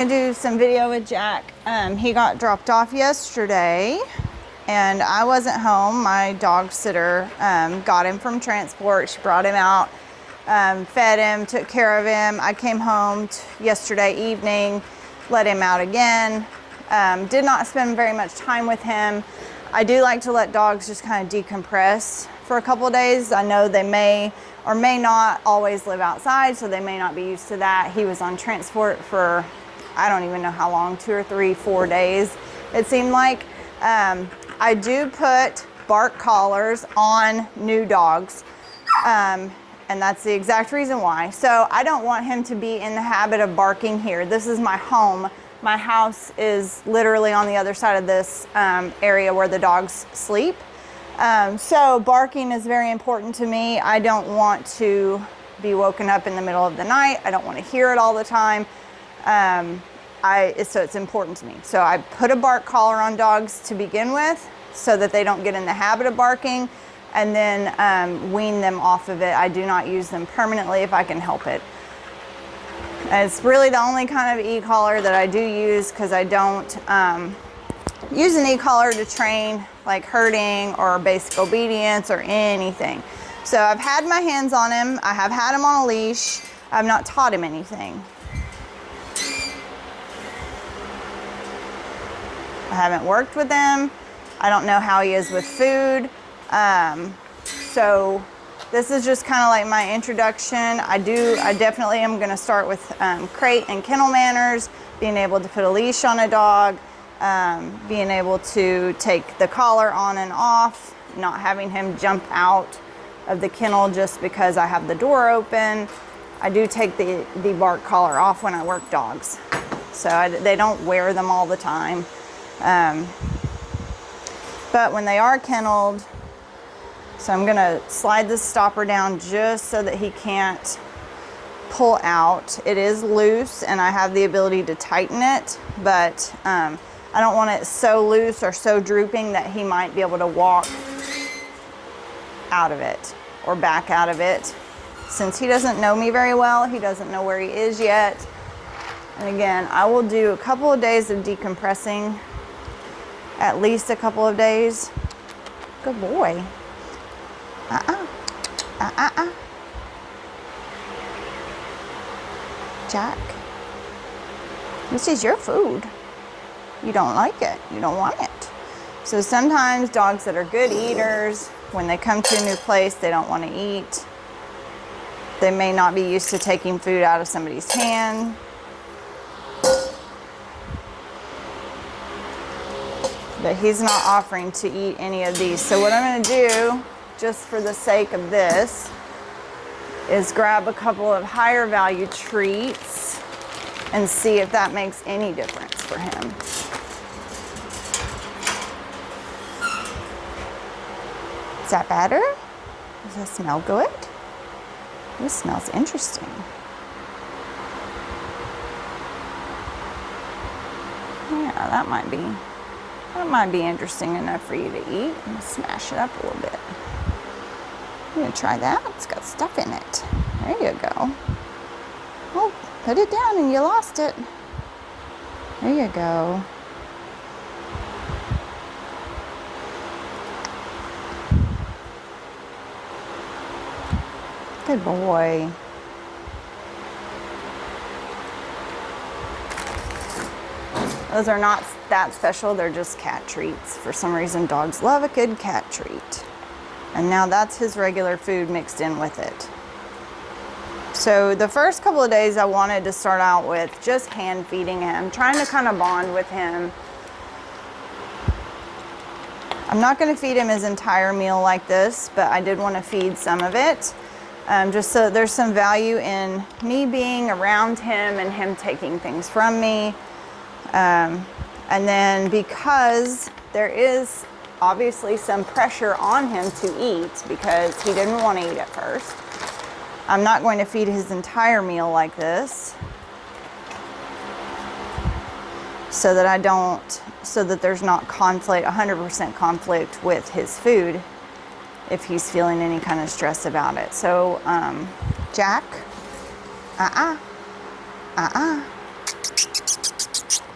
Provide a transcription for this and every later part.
I do some video with Jack. He got dropped off yesterday and I wasn't home. My dog sitter got him from transport. She brought him out, fed him, took care of him. I came home yesterday evening, let him out again. Did not spend very much time with him. I do like to let dogs just kind of decompress for a couple of days. I know they may or may not always live outside, so they may not be used to that. He was on transport for I don't even know how long, 2 or 3, 4 days, it seemed like. I do put bark collars on new dogs, and that's the exact reason why. So I don't want him to be in the habit of barking here. This is my home. My house is literally on the other side of this area where the dogs sleep. So barking is very important to me. I don't want to be woken up in the middle of the night. I don't want to hear it all the time. So it's important to me. So I put a bark collar on dogs to begin with so that they don't get in the habit of barking, and then wean them off of it. I do not use them permanently if I can help it. And it's really the only kind of e-collar that I do use, because I don't use an e-collar to train like herding or basic obedience or anything. So I've had my hands on him. I have had him on a leash. I've not taught him anything. I haven't worked with him. I don't know how he is with food. So this is just kind of like my introduction. I definitely am gonna start with crate and kennel manners, being able to put a leash on a dog, being able to take the collar on and off, not having him jump out of the kennel just because I have the door open. I do take the bark collar off when I work dogs. So they don't wear them all the time. But when they are kenneled, so I'm gonna slide this stopper down just so that he can't pull out. It is loose and I have the ability to tighten it, but I don't want it so loose or so drooping that he might be able to walk out of it or back out of it. Since he doesn't know me very well, he doesn't know where he is yet. And again, I will do a couple of days of decompressing, at least a couple of days. Good boy. Jack, this is your food. You don't like it. You don't want it. So sometimes dogs that are good eaters, when they come to a new place, they don't want to eat. They may not be used to taking food out of somebody's hand. But he's not offering to eat any of these. So what I'm going to do, just for the sake of this, is grab a couple of higher value treats and see if that makes any difference for him. Is that better? Does that smell good? This smells interesting. Yeah, that might be interesting enough for you to eat. I'm gonna smash it up a little bit. You gonna try that? It's got stuff in it. There you go. Oh, put it down and you lost it. There you go. Good boy. Those are not that special, they're just cat treats. For some reason, dogs love a good cat treat. And now that's his regular food mixed in with it. So the first couple of days I wanted to start out with just hand feeding him, trying to kind of bond with him. I'm not gonna feed him his entire meal like this, but I did want to feed some of it. Just so there's some value in me being around him and him taking things from me. And then because there is obviously some pressure on him to eat because he didn't want to eat at first, I'm not going to feed his entire meal like this so that there's not conflict, 100% conflict with his food if he's feeling any kind of stress about it. So, Jack,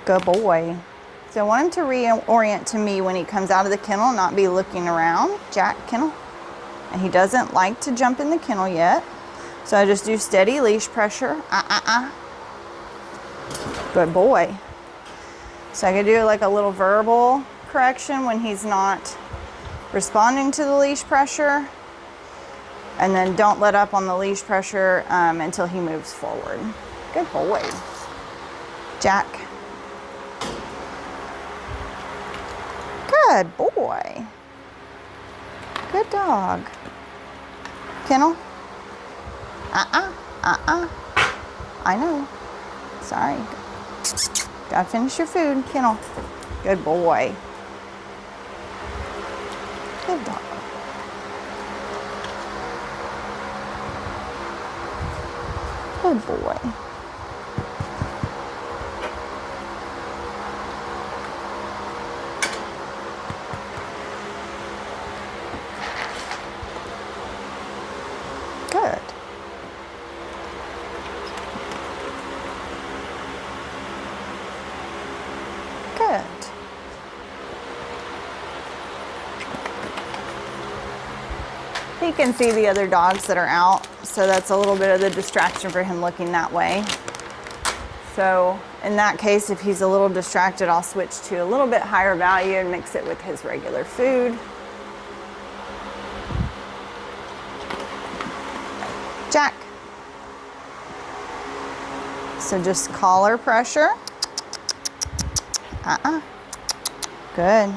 Good boy. So I want him to reorient to me when he comes out of the kennel, not be looking around. Jack, kennel. And he doesn't like to jump in the kennel yet. So I just do steady leash pressure. Good boy. So I could do like a little verbal correction when he's not responding to the leash pressure. And then don't let up on the leash pressure until he moves forward. Good boy. Jack. Good boy. Good dog. Kennel. I know. Sorry. Gotta finish your food, Kennel. Good boy. Good dog. Good boy. Good. Good. He can see the other dogs that are out, so that's a little bit of the distraction for him looking that way. So in that case, if he's a little distracted, I'll switch to a little bit higher value and mix it with his regular food. Jack. So just collar pressure. Good.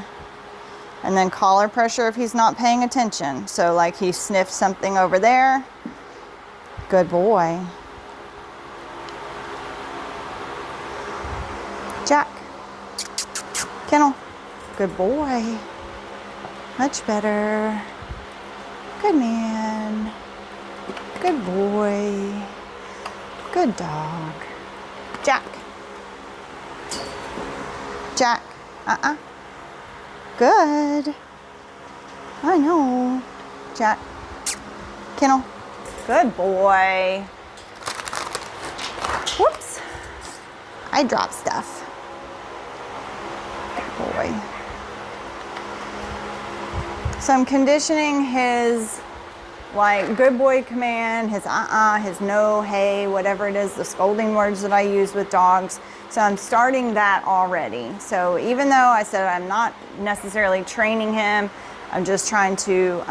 And then collar pressure if he's not paying attention. So like he sniffed something over there. Good boy. Jack. Kennel. Good boy. Much better. Good man. Good boy. Good dog. Jack. Jack. Good. I know. Jack. Kennel. Good boy. Whoops. I dropped stuff. Good boy. So I'm conditioning his like good boy command, his his no, hey, whatever it is, the scolding words that I use with dogs. So I'm starting that already. So even though I said I'm not necessarily training him, I'm just trying to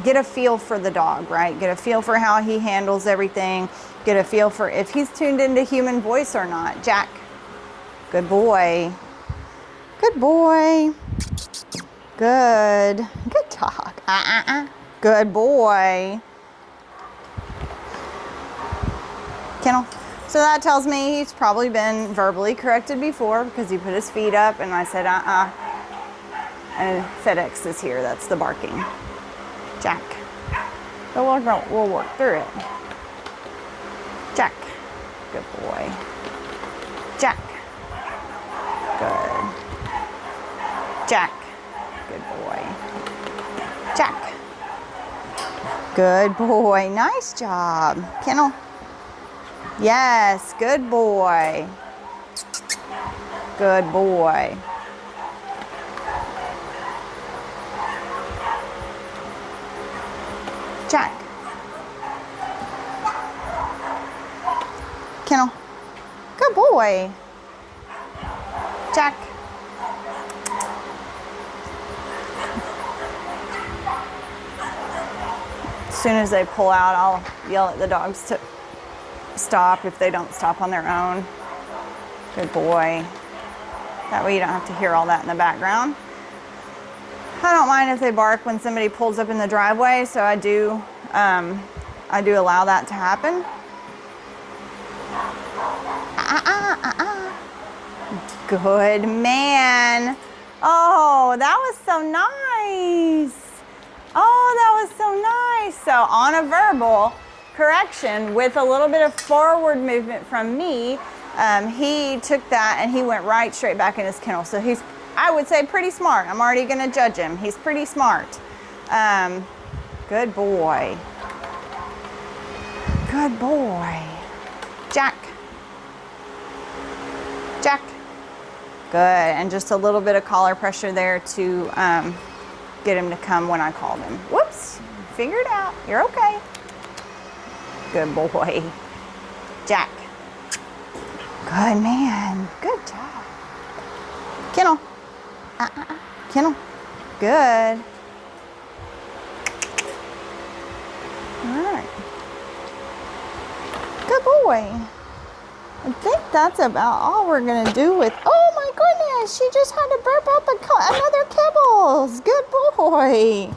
get a feel for the dog, right? Get a feel for how he handles everything. Get a feel for if he's tuned into human voice or not. Jack, good boy. Good boy. Good. Good dog. Good boy. Kennel. So that tells me he's probably been verbally corrected before because he put his feet up and I said, And FedEx is here. That's the barking. Jack. But we'll work through it. Jack. Good boy. Jack. Good. Jack. Good boy. Jack. Good boy. Nice job. Kennel. Yes. Good boy. Good boy. Jack. Kennel. Good boy. Jack. As soon as they pull out, I'll yell at the dogs to stop if they don't stop on their own. Good boy. That way you don't have to hear all that in the background. I don't mind if they bark when somebody pulls up in the driveway, so I do allow that to happen. Good man. Oh, that was so nice. Oh, that was so nice. So on a verbal correction with a little bit of forward movement from me, he took that and he went right straight back in his kennel. So he's, I would say, pretty smart. I'm already going to judge him. He's pretty smart. Good boy. Good boy. Jack. Jack. Good, and just a little bit of collar pressure there to get him to come when I called him. Whoops, figure it out. You're okay. Good boy. Jack. Good man. Good job. Kennel. Kennel. Good. All right. Good boy. I think that's about all we're gonna do with, oh my goodness, she just had to burp up another kibbles. Good boy.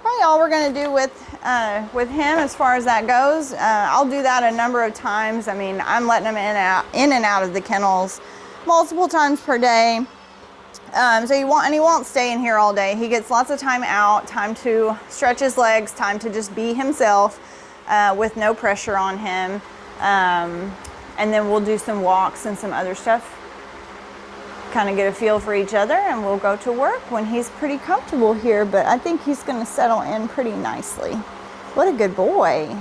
Probably all we're gonna do with him as far as that goes. I'll do that a number of times. I mean, I'm letting him in and out of the kennels multiple times per day. So he won't stay in here all day. He gets lots of time out, time to stretch his legs, time to just be himself with no pressure on him. And then we'll do some walks and some other stuff, kind of get a feel for each other, and we'll go to work when he's pretty comfortable here. But I think he's going to settle in pretty nicely. What a good boy.